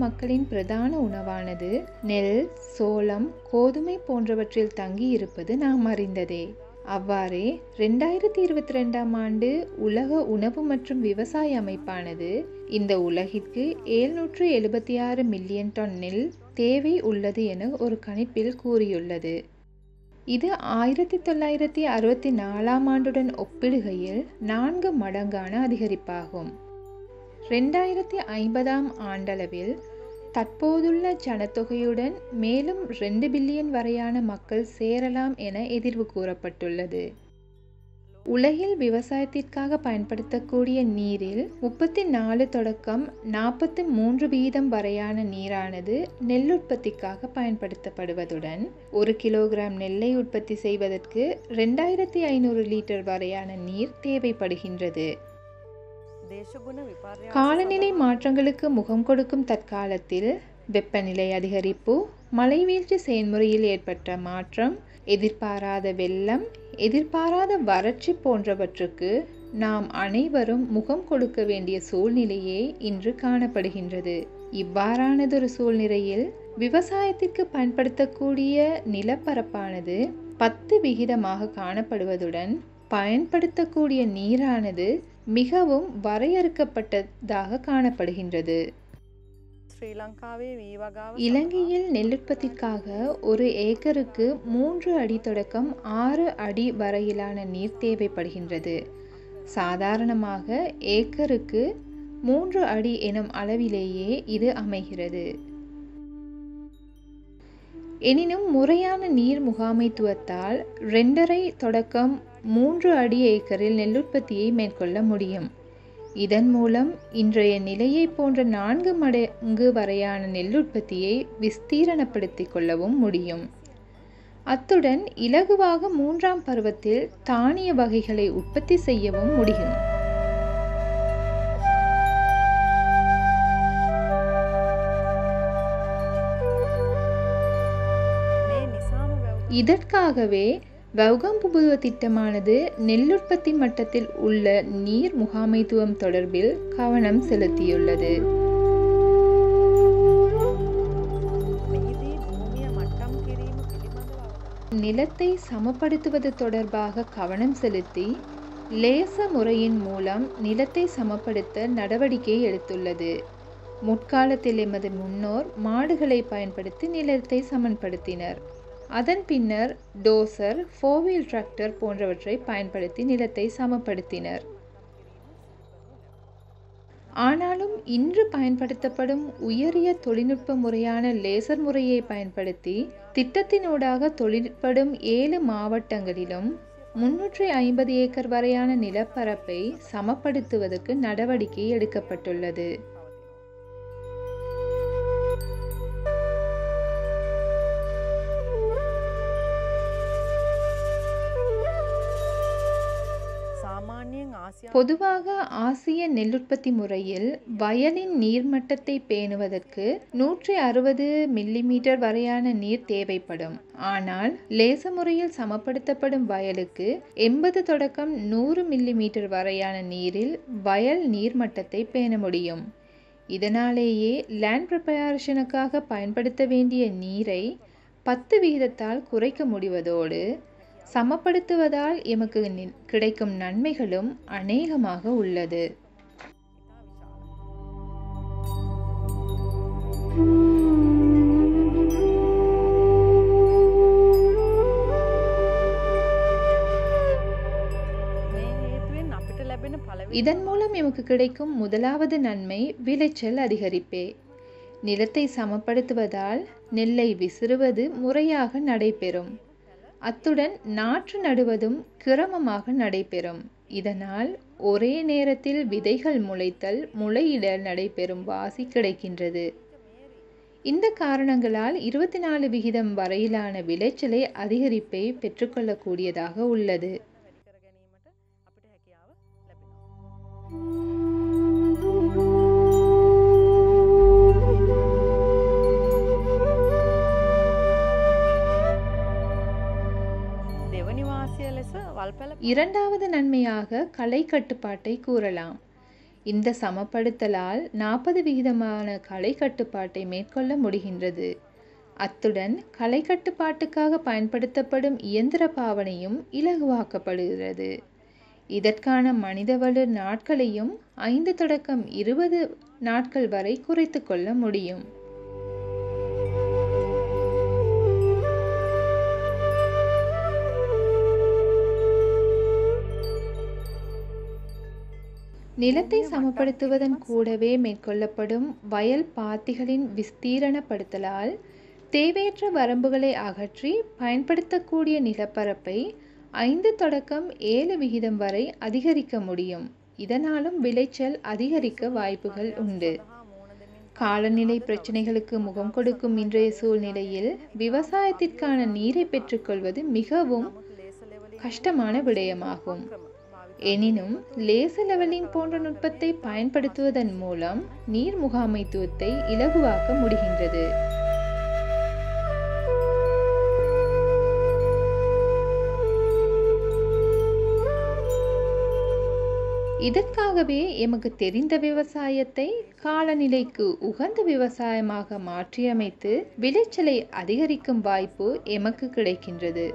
மக்களின் பிரதான உணவானது நெல், சோளம், கோதுமை போன்றவற்றில் தங்கியிருப்பது நாம் அறிந்ததே. அவ்வாறே 2022ஆம் ஆண்டு உலக உணவு மற்றும் விவசாய அமைப்பானது இந்த உலகிற்கு 776 மில்லியன் டன் நெல் தேவை உள்ளது என ஒரு கணிப்பில் கூறியுள்ளது. இது 1964ஆம் ஆண்டுடன் ஒப்பிடுகையில் 4 மடங்கான அதிகரிப்பாகும். 2050ஆம் ஆண்டளவில் தற்போதுள்ள ஜனத்தொகையுடன் மேலும் 2 பில்லியன் வரையான மக்கள் சேரலாம் என எதிர்வு கூறப்பட்டுள்ளது. உலகில் விவசாயத்திற்காக பயன்படுத்தக்கூடிய நீரில் 34 தொடக்கம் 43% வரையான நீரானது நெல் உற்பத்திக்காக பயன்படுத்தப்படுவதுடன் 1 கிலோகிராம் நெல்லை உற்பத்தி செய்வதற்கு 2500 லிட்டர் வரையான நீர் தேவைப்படுகின்றது. காலநிலை மாற்றங்களுக்கு முகம் கொடுக்கும் தற்காலத்தில் வெப்பநிலை அதிகரிப்பு, மழைவீழ்ச்சி செயல்முறையில் ஏற்பட்ட மாற்றம், எதிர்பாராத வெள்ளம், எதிர்பாராத வறட்சி போன்றவற்றுக்கு நாம் அனைவரும் முகம் கொடுக்க வேண்டிய சூழ்நிலையே இன்று காணப்படுகின்றது. இவ்வாறானதொரு சூழ்நிலையில் விவசாயத்திற்கு பயன்படுத்தக்கூடிய நிலப்பரப்பானது 10% காணப்படுவதுடன் பயன்படுத்தக்கூடிய நீரானது மிகவும் வரையறுக்கப்பட்டதாக காணப்படுகின்றது. இலங்கையில் நெல்லுற்பத்திற்காக ஒரு ஏக்கருக்கு 3 அடி தொடக்கம் 6 அடி வரையிலான நீர் தேவைப்படுகின்றது. சாதாரணமாக ஏக்கருக்கு 3 அடி எனும் அளவிலேயே இது அமைகிறது. எனினும் முறையான நீர் முகாமைத்துவத்தால் 2.5 தொடக்கம் 3 அடி ஏக்கரில் நெல்லுற்பத்தியை மேற்கொள்ள முடியும். இதன் மூலம் இன்றைய நிலையை போன்ற 4 மடங்கு வரையான நெல்லுற்பத்தியை விஸ்தீரணப்படுத்திக் கொள்ளவும் முடியும். அத்துடன் இலகுவாக 3ஆம் பருவத்தில் தானிய வகைகளை உற்பத்தி செய்யவும் முடியும். இதற்காகவே வவுகம்புபுதுவ திட்டமானது நெல்லுற்பத்தி மட்டத்தில் உள்ள நீர் முகாமைத்துவம் தொடர்பில் கவனம் செலுத்தியுள்ளது. நிலத்தை சமப்படுத்துவது தொடர்பாக கவனம் செலுத்தி லேசர் முறையின் மூலம் நிலத்தை சமப்படுத்த நடவடிக்கை எடுத்துள்ளது. முற்காலத்தில் எமது முன்னோர் மாடுகளை பயன்படுத்தி நிலத்தை சமன்படுத்தினர். அதன் பின்னர் டோசர், 4-வீல் டிராக்டர் போன்றவற்றை பயன்படுத்தி நிலத்தை சமப்படுத்தினர். ஆனாலும் இன்று பயன்படுத்தப்படும் உயரிய தொழில்நுட்ப முறையான லேசர் முறையை பயன்படுத்தி திட்டத்தினூடாக தொழிற்படும் 7 மாவட்டங்களிலும் 350 ஏக்கர் வரையான நிலப்பரப்பை சமப்படுத்துவதற்கு நடவடிக்கை எடுக்கப்பட்டுள்ளது. பொதுவாக ஆசிய நெல்லுற்பத்தி முறையில் வயலின் நீர்மட்டத்தை பேணுவதற்கு 160 மில்லிமீட்டர் வரையான நீர் தேவைப்படும். ஆனால் லேசர் முறையில் சமப்படுத்தப்படும் வயலுக்கு 80 தொடக்கம் 100 மில்லிமீட்டர் வரையான நீரில் வயல் நீர்மட்டத்தை பேண முடியும். இதனாலேயே லேண்ட் ப்ரிப்பரேஷனுக்காக பயன்படுத்த வேண்டிய நீரை 10% குறைக்க முடிவதோடு சமப்படுத்துவதால் எமக்கு கிடைக்கும் நன்மைகளும் அநேகமாக உள்ளது. இதன் மூலம் எமக்கு கிடைக்கும் முதலாவது நன்மை விளைச்சல் அதிகரிப்பே. நிலத்தை சமப்படுத்துவதால் நெல்லை விசிறுவது முறையாக நடைபெறும். அத்துடன் நாற்று நடுவதும் கிரமமாக நடைபெறும். இதனால் ஒரே நேரத்தில் விதைகள் முளைத்தல், முளையிடல் நடைபெறும் வாசி கிடைக்கின்றது. இந்த காரணங்களால் 24% வரையிலான விளைச்சலை அதிகரிப்பை பெற்றுக்கொள்ளக்கூடியதாக உள்ளது. இரண்டாவது நன்மையாக களை கட்டுப்பாட்டை கூறலாம். இந்த சமப்படுத்தலால் 40% களை கட்டுப்பாட்டை மேற்கொள்ள முடிகின்றது. அத்துடன் களை கட்டுப்பாட்டுக்காக பயன்படுத்தப்படும் இயந்திர பாவனையும் இலகுவாக்கப்படுகிறது. இதற்கான மனிதவள நாட்களையும் 5 தொடக்கம் 20 நாட்கள் வரை குறைத்து கொள்ள முடியும். நிலத்தை சமப்படுத்துவதன் கூடவே மேற்கொள்ளப்படும் வயல் பாத்திகளின் விஸ்தீரணப்படுத்தலால் தேவையற்ற வரம்புகளை அகற்றி பயன்படுத்தக்கூடிய நிலப்பரப்பை 5 தொடக்கம் 7% வரை அதிகரிக்க முடியும். இதனாலும் விளைச்சல் அதிகரிக்க வாய்ப்புகள் உண்டு. காலநிலை பிரச்சனைகளுக்கு முகம் கொடுக்கும் இன்றைய சூழ்நிலையில் விவசாயத்திற்கான நீரை பெற்றுக்கொள்வது மிகவும் கஷ்டமான விடயமாகும். எனினும் லேசர் லெவலிங் போன்ற நுட்பத்தை பயன்படுத்துவதன் மூலம் நீர் முகாமைத்துவத்தை இலகுவாக்க முடிகின்றது. இதற்காகவே எமக்கு தெரிந்த விவசாயத்தை காலநிலைக்கு உகந்த விவசாயமாக மாற்றியமைத்து விளைச்சலை அதிகரிக்கும் வாய்ப்பு எமக்கு கிடைக்கின்றது.